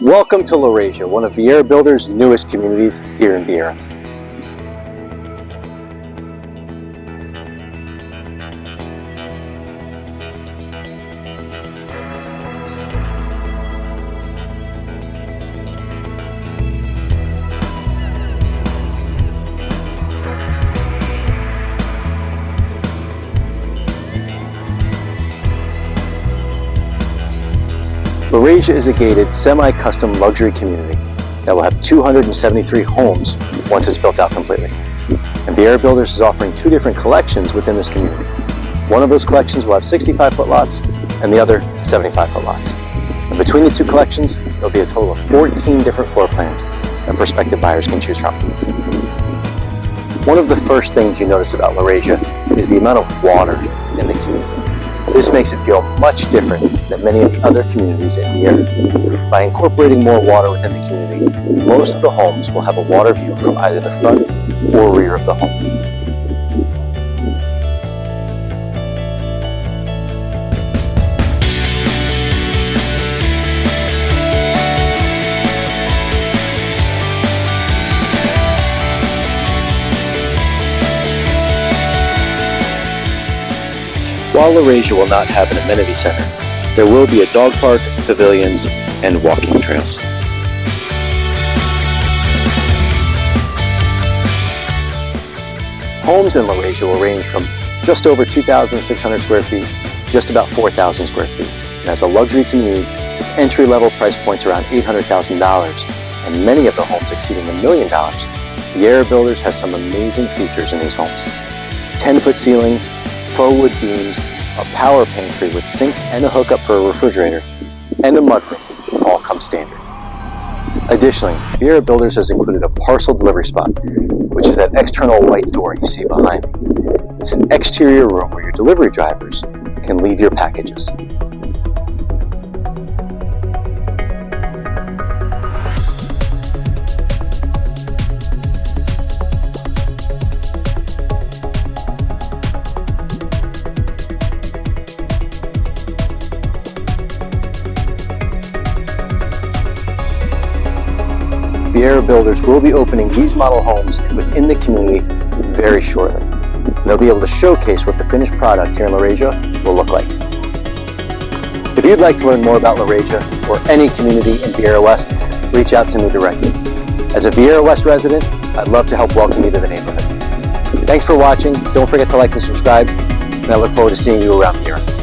Welcome to Laurasia, one of Viera Builders' newest communities here in Viera. Laurasia is a gated, semi-custom luxury community that will have 273 homes once it's built out completely. And Viera Builders is offering two different collections within this community. One of those collections will have 65-foot lots and the other 75-foot lots. And between the two collections, there'll be a total of 14 different floor plans that prospective buyers can choose from. One of the first things you notice about Laurasia is the amount of water in the community. This makes it feel much different than many of the other communities in Viera. By incorporating more water within the community, most of the homes will have a water view from either the front or rear of the home. While Laurasia will not have an amenity center, there will be a dog park, pavilions, and walking trails. Homes in Laurasia will range from just over 2,600 square feet to just about 4,000 square feet. And as a luxury community, with entry-level price points around $800,000 and many of the homes exceeding $1 million, Viera Builders has some amazing features in these homes. 10-foot ceilings, faux wood beams, a power pantry with sink and a hookup for a refrigerator, and a mudroom all come standard. Additionally, Viera Builders has included a parcel delivery spot, which is that external white door you see behind me. It's an exterior room where your delivery drivers can leave your packages. Viera Builders will be opening these model homes within the community very shortly. And they'll be able to showcase what the finished product here in Laurasia will look like. If you'd like to learn more about Laurasia or any community in Viera West, reach out to me directly. As a Viera West resident, I'd love to help welcome you to the neighborhood. Thanks for watching. Don't forget to like and subscribe, and I look forward to seeing you around Viera.